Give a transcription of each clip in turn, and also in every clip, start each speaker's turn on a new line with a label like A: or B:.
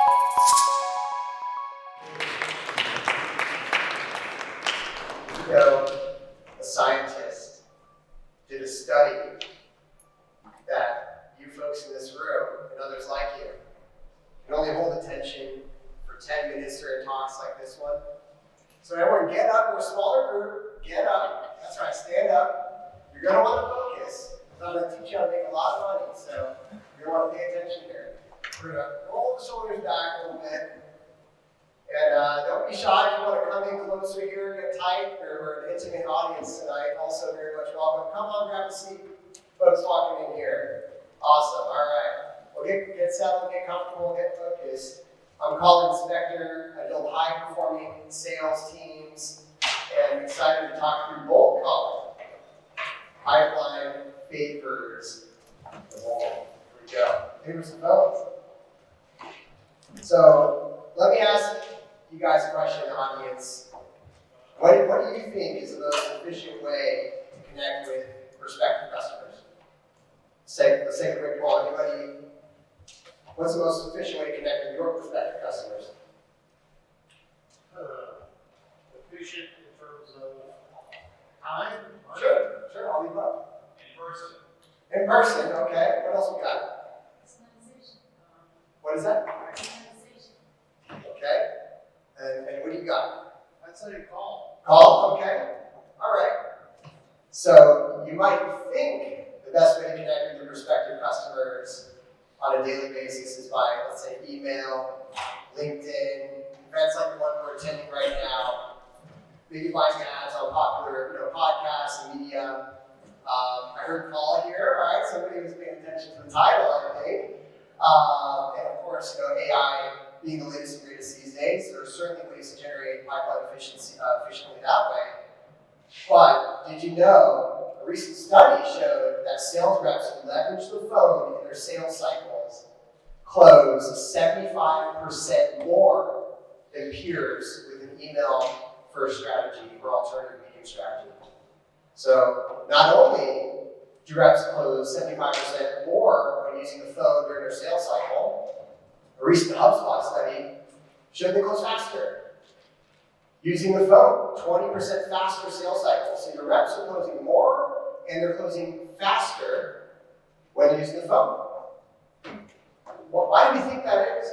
A: You know, a scientist did a study that you folks in this room and others like you can only hold attention for 10 minutes during talks like this one. So everyone get up, we're a smaller group, get up. That's right, stand up. You're going to want to focus. I'm going to teach you how to make a lot of money, so you're going to want to pay attention here. We're going to roll the shoulders back a little bit. And don't be shy if you want to come in closer here, get tight. We're an intimate audience tonight, also very much welcome. Come on, grab a seat. Folks walking in here. Awesome, all right. Well, get settled, get comfortable, get focused. I'm Colin Specter. I build high-performing sales teams, and I'm excited to talk through both Colin. Pipeline favors the wall. Here we go. Favors the phones. So let me ask you guys a question, audience. What do you think is the most efficient way to connect with prospective customers? Let's take a quick poll. Anybody? What's the most efficient way to connect with your prospective customers?
B: Efficient in terms of time?
A: Sure, I'll leave it up.
B: In person.
A: In person, okay. What else we got?
C: Personalization.
A: What is that?
C: Personalization.
A: Okay. And what do you got?
B: I'd say call.
A: Call, okay. All right. So you might think the best way to connect with your prospective customers on a daily basis is by, let's say, email, LinkedIn, events like the one we're attending right now, maybe buying ads on popular podcasts and media. I heard call here, all right? Somebody was paying attention to the title, I think. And of course, AI being the latest and greatest these days, there are certainly ways to generate pipeline efficiently that way. But did you know a recent study showed that sales reps who leverage the phone in their sales cycles close 75% more than peers with an email-first strategy or alternative medium strategy. So not only do reps close 75% more when using the phone during their sales cycle, a recent HubSpot study showed they close faster. Using the phone, 20% faster sales cycle. So your reps are closing more and they're closing faster when they're using the phone. Well, why do we think that is?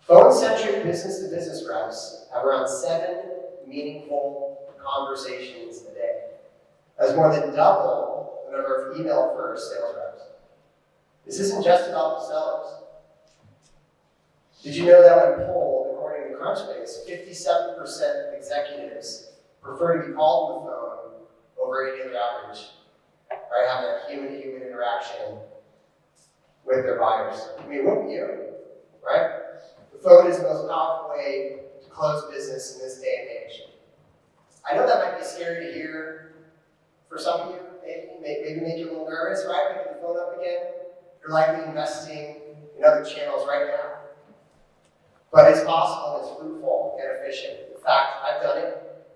A: Phone-centric business-to-business reps have around 7 meaningful conversations a day. That's more than double the number of email-first sales reps. This isn't just about the sellers. Did you know that when polled, according to Crunchbase, 57% of executives prefer to be called on the phone over any other outreach, right? Having a human-to-human interaction with their buyers. I mean, wouldn't you, right? The phone is the most powerful way to close business in this day and age. I know that might be scary to hear for some of you, maybe make you a little nervous, right? Picking the phone up again. You're likely investing in other channels right now. But it's possible, it's fruitful and efficient. In fact, I've done it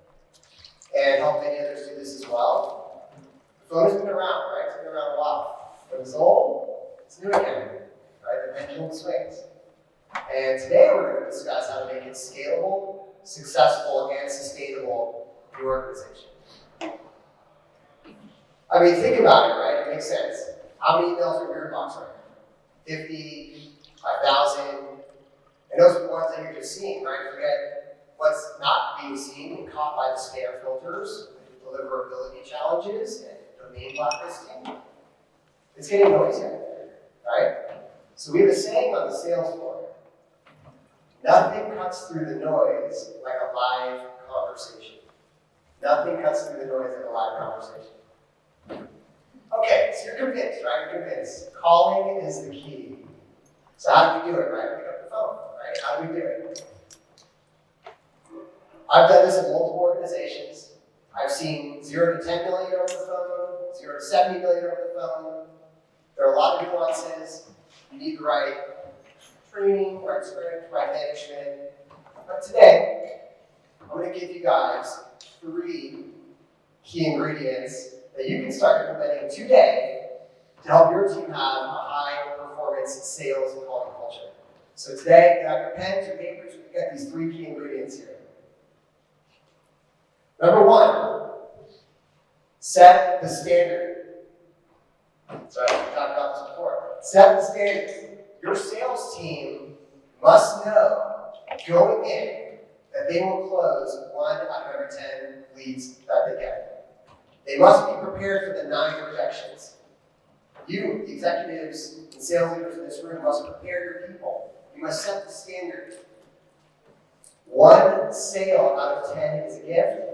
A: and helped many others do this as well. The phone has been around, right? It's been around a while. But it's old, it's new again, right? The pendulum swings. And today we're going to discuss how to make it scalable, successful, and sustainable in your organization. I mean, think about it, right? It makes sense. How many emails are in your inbox right now? 50, 5,000. And those are the ones that you're just seeing, right? Forget what's not being seen and caught by the spam filters, deliverability challenges, and domain blacklisting. It's getting noisier, right? So we have a saying on the sales floor: nothing cuts through the noise like a live conversation. Nothing cuts through the noise like a live conversation. Okay, so you're convinced, right? You're convinced. Calling is the key. So how do we do it, right? Pick up the phone, right? How do we do it? I've done this in multiple organizations. I've seen 0 to 10 million over the phone, 0 to 70 million over the phone. There are a lot of nuances. You need the right training, right script, right management. But today, I'm going to give you guys 3 key ingredients that you can start implementing today to help your team have a high-performance performance, sales, and quality culture. So today, you have your pens, your papers, we've got these 3 key ingredients here. Number 1, set the standard. Sorry, we talked about this before. Set the standard. Your sales team must know going in that they will close 1 out of every 10 leads that they get. They must be prepared for the 9 rejections. You, the executives and sales leaders in this room, must prepare your people. You must set the standard. 1 sale out of 10 is a gift.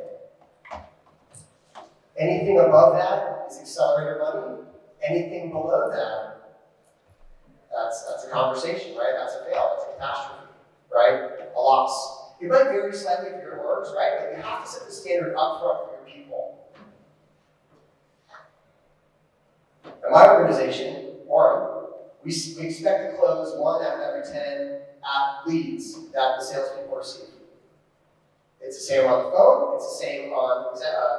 A: Anything above that is accelerator money. Anything below that, that's a conversation, right? That's a fail, that's a catastrophe, right? A loss. It might vary slightly for your works, right? But you have to set the standard up front for your people. In my organization, Orum, we expect to close 1 out of every 10 app leads that the salespeople receive. It's the same on the phone, it's the same on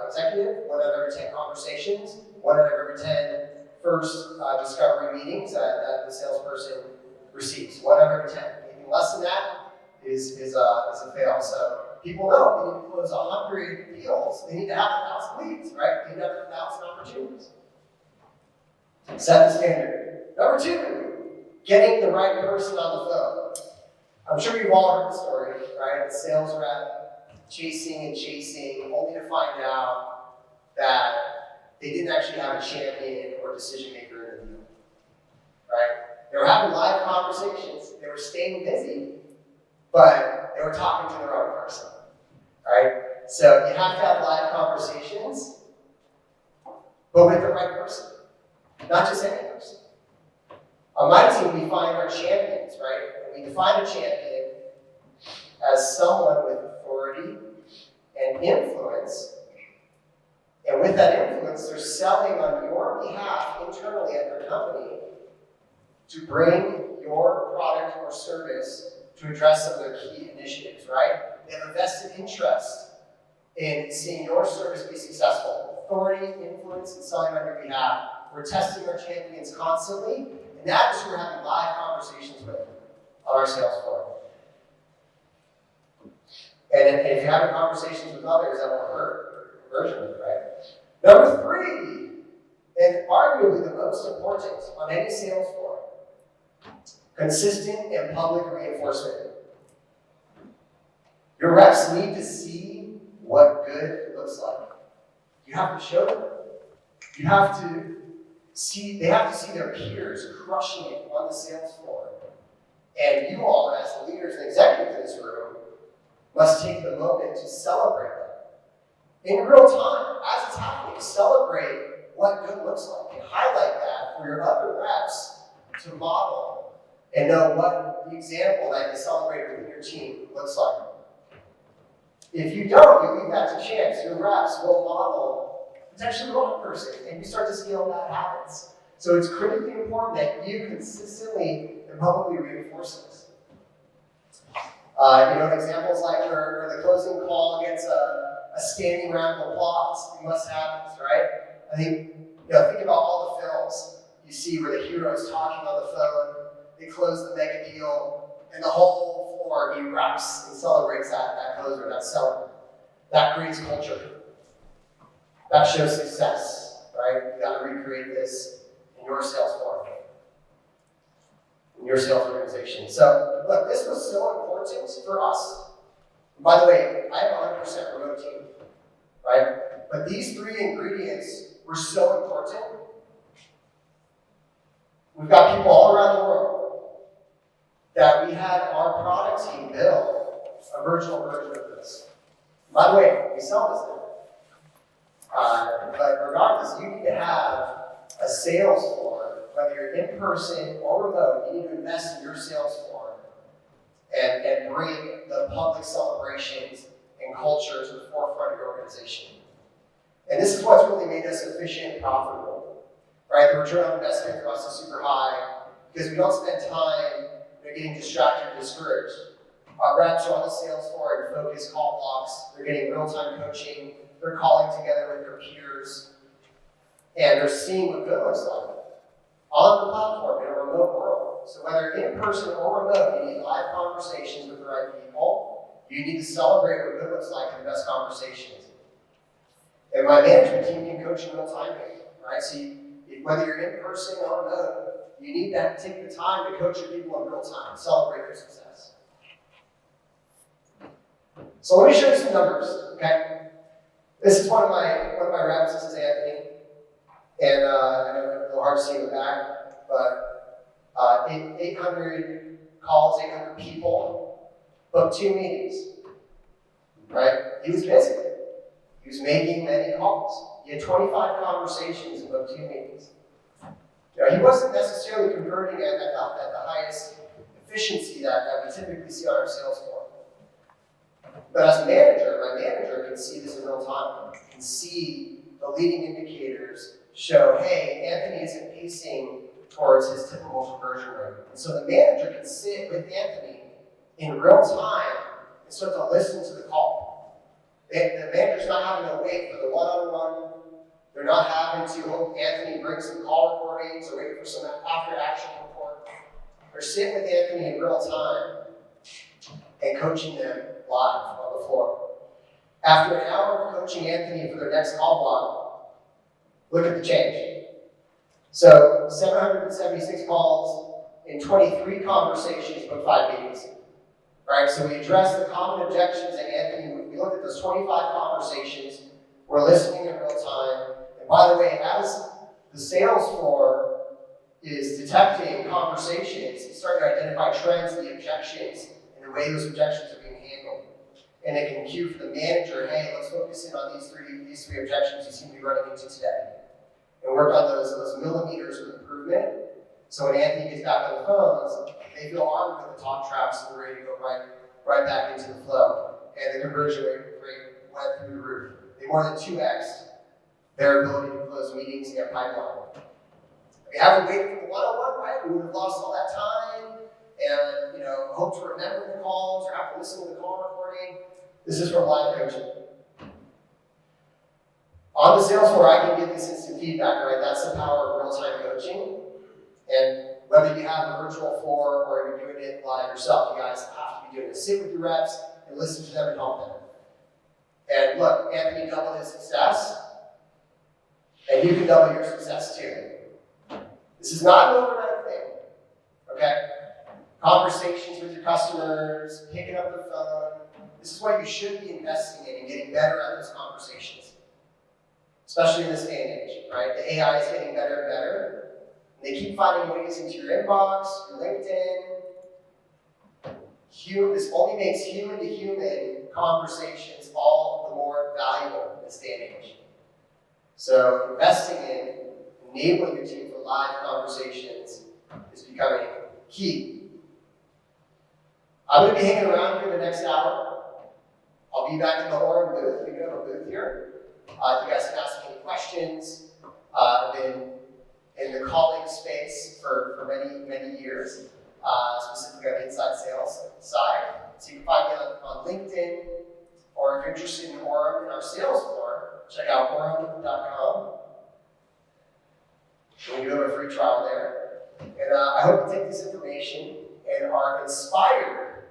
A: executive, 1 out of every 10 conversations, 1 out of every 10 first discovery meetings that the salesperson receives. 1 out of every 10. Anything less than that is a fail. So people know they need to close 100 deals, they need to have 1,000 leads, right? They need to have 1,000 opportunities. Set the standard. Number 2, getting the right person on the phone. I'm sure you've all heard the story, right? The sales rep chasing and chasing, only to find out that they didn't actually have a champion or decision maker in the deal, right? They were having live conversations, they were staying busy, but they were talking to the wrong person, right? So you have to have live conversations, but with the right person, not just any person. On my team, we find our champions, right? And we define a champion as someone with authority and influence. And with that influence, they're selling on your behalf internally at their company to bring your product or service to address some of their key initiatives, right? They have a vested interest in seeing your service be successful. Authority, influence, and selling on your behalf. We're testing our champions constantly, and that is who we're having live conversations with on our sales floor. And if you're having conversations with others, that will hurt your conversion rate, right? Number 3, and arguably the most important on any sales floor, consistent and public reinforcement. Your reps need to see what good looks like. You have to show them. You have to see, they have to see their peers crushing it on the sales floor. And you all, as the leaders and executives in this room, must take the moment to celebrate that. In real time, as it's happening, celebrate what good looks like and highlight that for your other reps to model and know what the example that you celebrate within your team looks like. If you don't, you leave that to chance. Your reps will model potentially the wrong person, and you start to scale bad habits. So it's critically important that you consistently and publicly reinforce this. Examples like where the closing call gets a standing round of applause. You must have this, right? I think, think about all the films you see where the hero is talking on the phone, they close the mega deal, and the whole floor erupts and celebrates that closer, that seller. That creates culture. That shows success, right? You got to recreate this in your sales form, in your sales organization. So, look, this was so important for us. And by the way, I have a 100% remote team, right? But these 3 ingredients were so important. We've got people all around the world that we had our product team build a virtual version of this. By the way, we sell this now. But regardless, you need to have a sales floor, whether you're in person or remote, you need to invest in your sales floor and bring the public celebrations and culture to the forefront of your organization. And this is what's really made us efficient and profitable, right? The return on investment for us is super high because we don't spend time getting distracted and discouraged. Our reps are on the sales floor in focused call blocks. They're getting real-time coaching. They're calling together with their peers. And they're seeing what good looks like on the platform in a remote world. whether in person or remote, you need live conversations with the right people. You need to celebrate what good looks like in the best conversations. And my management team can coach in real time, right? So whether you're in person or remote, you need to take the time to coach your people in real time, celebrate their success. So let me show you some numbers, okay? This is one of my reps. This is Anthony, and I know it's a little hard to see in the back, but 800 calls, 800 people, booked 2 meetings, right? He was busy. He was making many calls. He had 25 conversations and booked 2 meetings. He wasn't necessarily converting at the highest efficiency that we typically see on our sales floor. But as a manager, my manager can see this in real time, can see the leading indicators show, hey, Anthony isn't pacing towards his typical conversion rate. And so the manager can sit with Anthony in real time and start to listen to the call. The manager's not having to wait for the one-on-one. They're not having to hope Anthony brings some call recordings or wait for some after-action report. They're sitting with Anthony in real time and coaching them live on the floor. After an hour of coaching Anthony for their next call block, look at the change. So 776 calls in 23 conversations, but 5 meetings. Right? So we addressed the common objections that Anthony, we looked at those 25 conversations, we're listening in real time. And by the way, as the sales floor is detecting conversations, it's starting to identify trends, the objections, and the way those objections are being handled. And it can cue for the manager, hey, let's focus in on these three objections you seem to be running into today. And work on those millimeters of improvement. So when Anthony gets back on the phones, they feel armed with the talk traps and they're ready to go right back into the flow. And the conversion rate went through the roof. They more than 2x'd their ability to close meetings and pipeline. If we haven't waited for the one-on-one, right, we would have lost all that time and hope to remember the calls or have to listen to the call recording. This is from live coaching. On the sales floor, I can get this instant feedback, right? That's the power of real-time coaching. And whether you have a virtual floor or you're doing it live yourself, you guys have to be doing it. Sit with your reps and listen to them and help them. And look, Anthony doubled his success, and you can double your success too. This is not an overnight thing, okay? Conversations with your customers, picking up the phone. This is what you should be investing in and getting better at those conversations. Especially in this day and age, right? The AI is getting better and better. And they keep finding ways into your inbox, your LinkedIn. This only makes human-to-human conversations all the more valuable in this day and age. So investing in enabling your team for live conversations is becoming key. I'm going to be hanging around here the next hour. I'll be back in the Orum booth. We do have a booth here. You guys can ask me any questions. I've been in the calling space for many years, specifically on the inside sales side. So you can find me on LinkedIn, or if you're interested in Orum and our sales floor, check out Orum.com. We do have a free trial there. And I hope you take this information and are inspired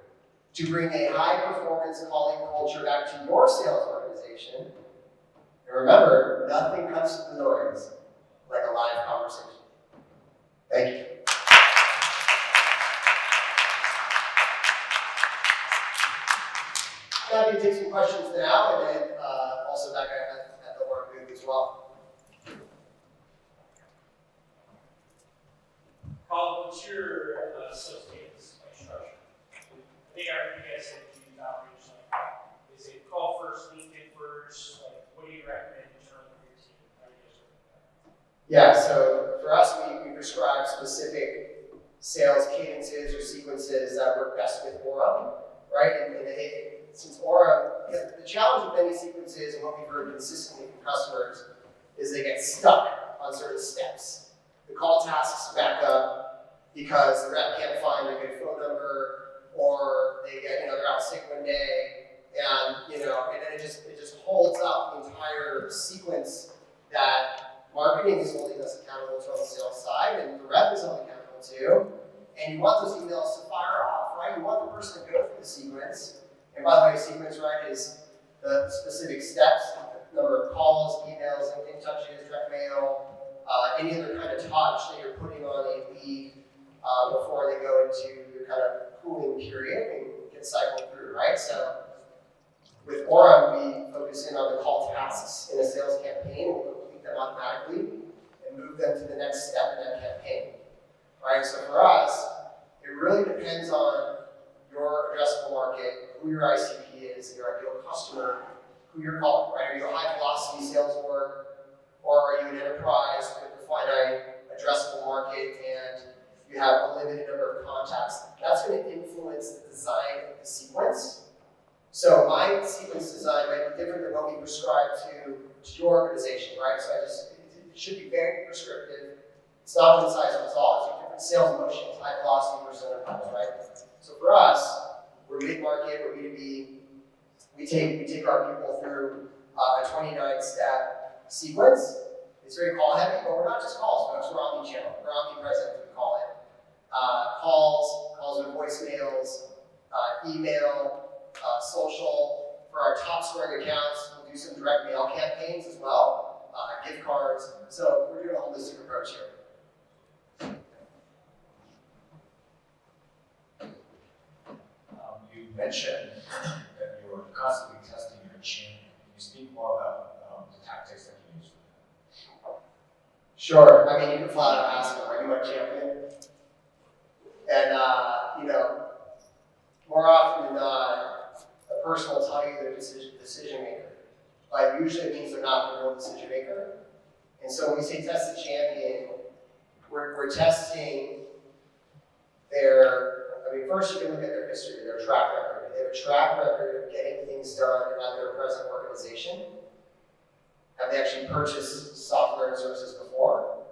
A: to bring a high-performance calling culture back to your sales organization. And remember, nothing cuts through the noise like a live conversation. Thank you. I'm happy to take some questions now, and then also back at the Orum booth as well.
D: Colin, what's your sales cadence structure? I think I heard you guys said you use outreach. Is it call first, LinkedIn first? What do you recommend internally for your team? How do you guys work with that?
A: Yeah, so for us, we prescribe specific sales cadences or sequences that work best with Orum, right? And since Orum, the challenge with many sequences and what we've heard consistently from customers is they get stuck on certain steps. The call tasks back up because the rep can't find a good phone number, or they get they're out sick one day, and and then it just holds up the entire sequence that marketing is holding us accountable to on the sales side, and the rep is held accountable to, And you want those emails to fire off, right? You want the person to go through the sequence. And by the way, sequence, right, is the specific steps, the number of calls, emails, LinkedIn touches, direct mail, any other kind of touch that you're putting on a lead before they go into your kind of cooling period and get cycled through, right? So with Orum, we focus in on the call tasks in a sales campaign. We'll complete them automatically and move them to the next step in that campaign, right? So for us, it really depends on your addressable market, who your ICP is, your ideal customer, who you're calling, right? Are you a high velocity sales org, or are you an enterprise with a finite addressable market and you have a limited number of contacts? That's going to influence the design of the sequence. So my sequence design might be different than what we prescribe to your organization, right? So it should be very prescriptive. It's not one size fits all. It's different sales motions, high velocity versus enterprise, right? So for us, we're mid-market, we're B2B. We take our people through a 29-step sequence. It's very call heavy, but we're not just calls, folks. We're omni-channel. We're omnipresent, we call it. Calls with voicemails, email, social. For our top scoring accounts, we'll do some direct mail campaigns as well, gift cards. So we're doing a holistic approach here.
E: You mentioned that you were constantly testing your champion. Can you speak more about the tactics that you use for that?
A: Sure. I mean, you can flat out ask them, are you my champion? And, more often than not, a person will tell you they're a decision maker. But usually it means they're not the real decision maker. And so when we say test the champion, we're testing first you can look at their history, their track record. They have a track record of getting things done at their present organization. Have they actually purchased software and services before?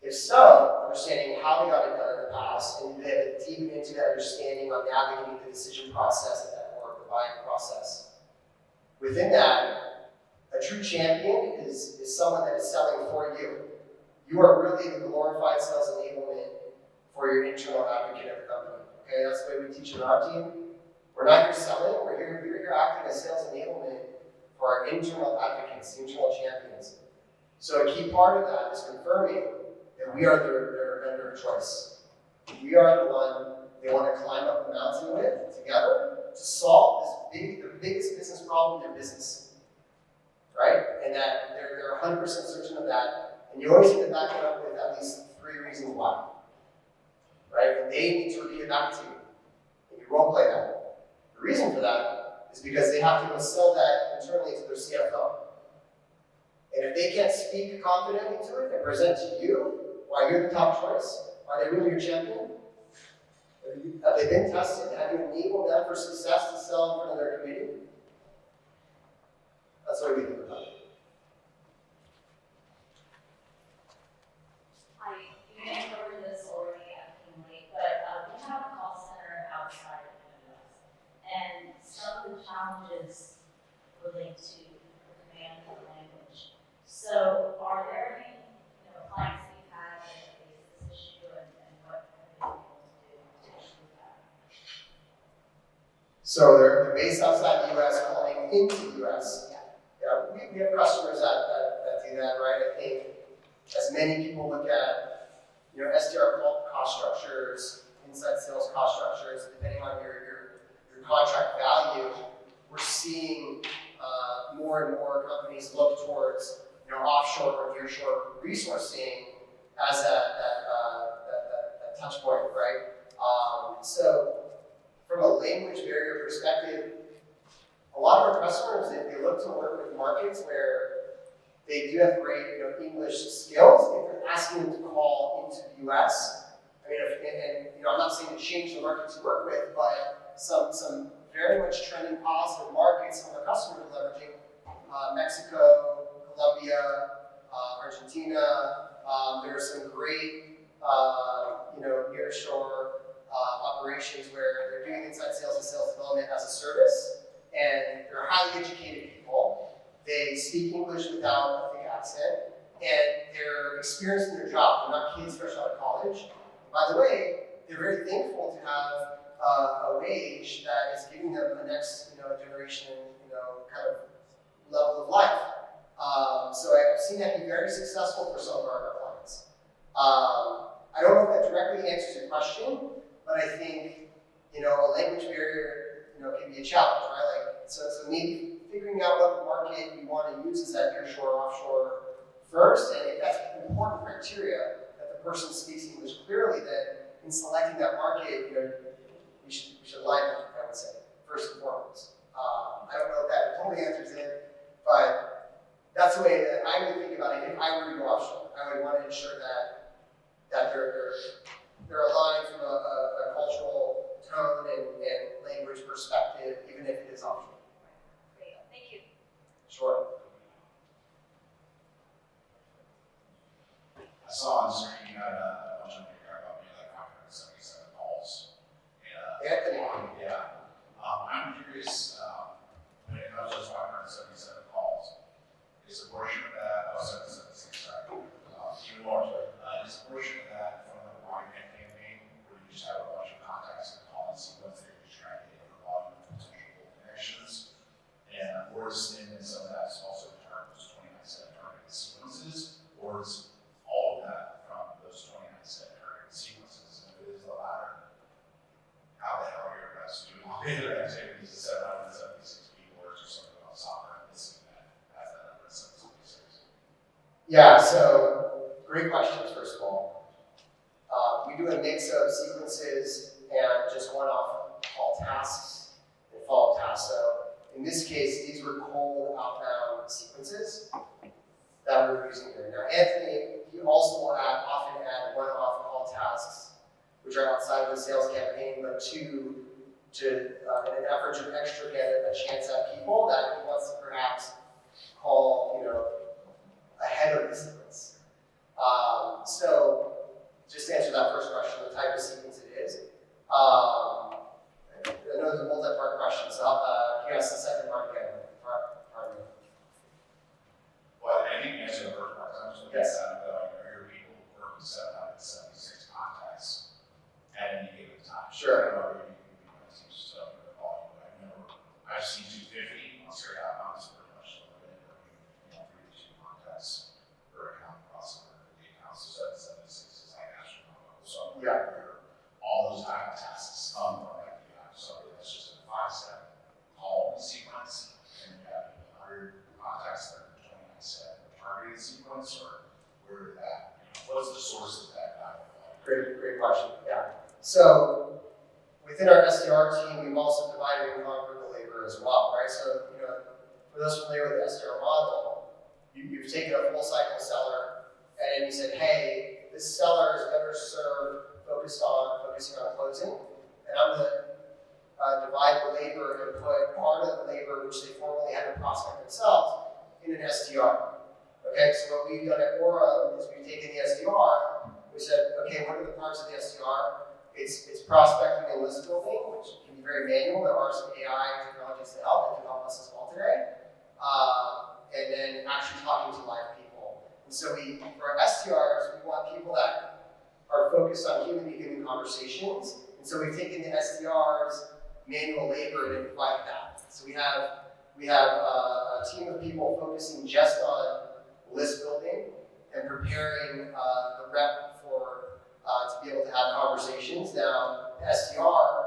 A: If so, understanding how they got it done in the past, and they have a deep and intimate understanding on navigating the decision process at that work, the buying process. Within that, a true champion is someone that is selling for you. You are really the glorified sales enablement for your internal advocate of the company. Okay, that's the way we teach it on our team. We're not here selling, we're here acting as sales enablement for our internal advocates, the internal champions. So a key part of that is confirming that we are their vendor of choice. We are the one they want to climb up the mountain with together to solve the biggest business problem in their business. Right? And that they're 100% certain of that. And you always need to back it up with at least 3 reasons why. Right? And they need to repeat it back to you. And you role play that. The reason for that is because they have to go sell that internally to their CFO. And if they can't speak confidently to it and present to you why you're the top choice, are they really your champion? Have they been tested? Have you enabled them for success to sell in front of their committee? That's what we think about it.
C: Hi, you may have covered this already at Kingley, but we have a call center outside of the US. And some of the challenges relate to the command of the language. So are there any clients that you've had that have faced this issue and what have you been able to do to improve that?
A: So they're based outside the US, calling into the US. Yeah, we have customers that do that, right? I think as many people look at SDR cost structures, inside sales cost structures, depending on your contract value, we're seeing more and more companies look towards offshore or nearshore resourcing as that touch point, right? So from a language barrier perspective, a lot of our customers, they look to work with markets where they do have great English skills. If they're asking them to call into the US, I mean, I'm not saying to change the markets you work with, but some very much trending positive markets some of our customers are leveraging. Mexico, Colombia, Argentina. There are some great, nearshore operations where they're doing inside sales and sales development as a service, and they're highly educated people. They speak English without a thick accent, and they're experienced in their job. They're not kids fresh out of college. By the way, they're very thankful to have a wage that is giving them the next, generation, kind of level of life. So I've seen that be very successful for some of our clients. I don't know if that directly answers your question, but I think, a language barrier, can be a challenge, right? So maybe figuring out what market you want to use is that nearshore, offshore first, and if that's an important criteria that the person speaks English clearly, then in selecting that market, we should line up, I would say, first and foremost. I don't know if that totally answers it, but that's the way that I would think about it. If I were to go offshore, I would want to ensure that they're aligned from a cultural tone and language perspective, even if it is offshore.
C: Great, thank you.
A: Sure.
F: I saw on the screen you had a bunch of care about me, like 577 calls. And,
A: Anthony.
F: Yeah. I'm curious, when it comes to those 577 calls, is a portion of that, 776, sorry, even more, is a portion of that from the broadband campaign, where you just have a bunch of contacts in the call and sequence that you're just trying to get a volume of potential connections, and or is in some of that's also those 29 set targeted sequences, or is all of that from those 29 set targeted sequences? And if it is the latter, how the hell are your reps doing all the other activities at 776 people, or is there something about software missing that has that number at 776?
A: Yeah, so great questions, first of all. We do a mix of sequences and just one-off call tasks and follow-up tasks. So in this case, these were cold outbound sequences that we're using here. Now, Anthony, he also will often add one-off call tasks, which are outside of the sales campaign, but in an effort to extra get a chance at people that he wants to perhaps call, ahead of the sequence. So just to answer that first question, the type of sequence it is. I know there's a multi-part question, so can you ask the second part again? Pardon me.
F: Well, I think you answered the first part. I'm just looking
A: Yes.
F: at your people work with 776 contacts at any given time.
A: Sure.
F: I don't know if you seem to tell me the volume, but I remember I've seen 250 on straight outbound is pretty much what I've been working, 3 to 2 contacts per account across the accounts. So 776 is like astronomical. So I'm
A: Yeah.
F: where all those type of tasks come from. Like you have somebody that's just a 5-step call sequence, and you have 100 contacts that are 29-step targeted sequence, or where did that, what's the source of that value?
A: Great question. Yeah. So within our SDR team, we've also divided and conquered the labor as well, right? So, for those familiar with the SDR model, you've taken a full cycle seller and you said, hey, this seller is better served focusing on closing, and I'm going to divide the labor and put part of the labor, which they formerly had to prospect themselves, in an SDR. Okay, so what we've done at Orum is we've taken the SDR, we said, okay, what are the parts of the SDR? It's prospecting and list building, which can be very manual. There are some AI technologies to help that can help us as well today. And then actually talking to live people. And so for our SDRs, we want people that are focused on human-to-human conversations. And so we've taken the SDR's manual labor and provided that. So we have a team of people focusing just on list building and preparing the rep to be able to have conversations. Now, the SDR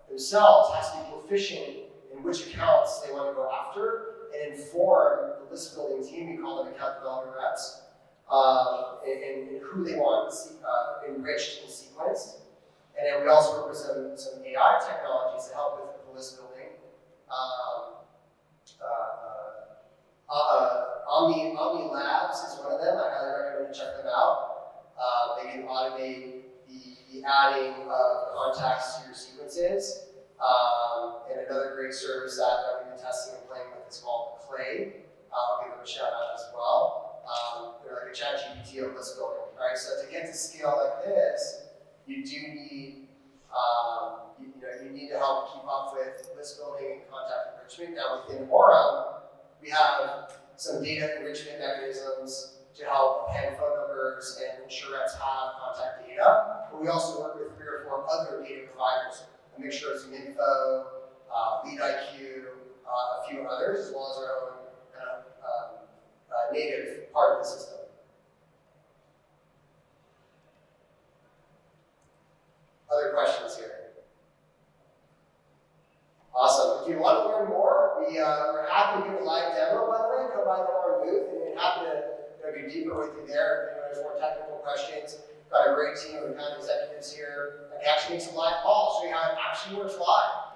A: themselves has to be proficient in which accounts they want to go after and inform the list building team, we call them account development reps, and who they want enriched and sequenced. And then we also work with some AI technologies to help with the list building. Omni Labs is one of them. I highly recommend you check them out. They can automate the adding of contacts to your sequences. And another great service that we've been testing and playing with is called Clay. I'll give them a shout out as well. They're like a ChatGPT of list building, right? So to get to scale like this, you do need you need to help keep up with list building and contact enrichment. Now within Orum, we have some data enrichment mechanisms to help pen phone numbers and ensure reps have contact data. But we also work with 3 or or other data providers. A mixture of some info, Lead IQ, a few others, as well as our own kind of native part of the system. Other questions here? Awesome. If you want to learn more, we're happy to give a live demo, by the way. Come by the Orum booth, and we're happy to go deeper with you there. If anyone has more technical questions, got a great team of account executives here. I can actually make some live calls, show you how it actually works live,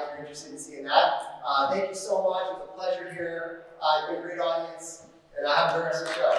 A: if you're interested in seeing that. Thank you so much. It was a pleasure here. You've been a great audience, and have a great rest of the show.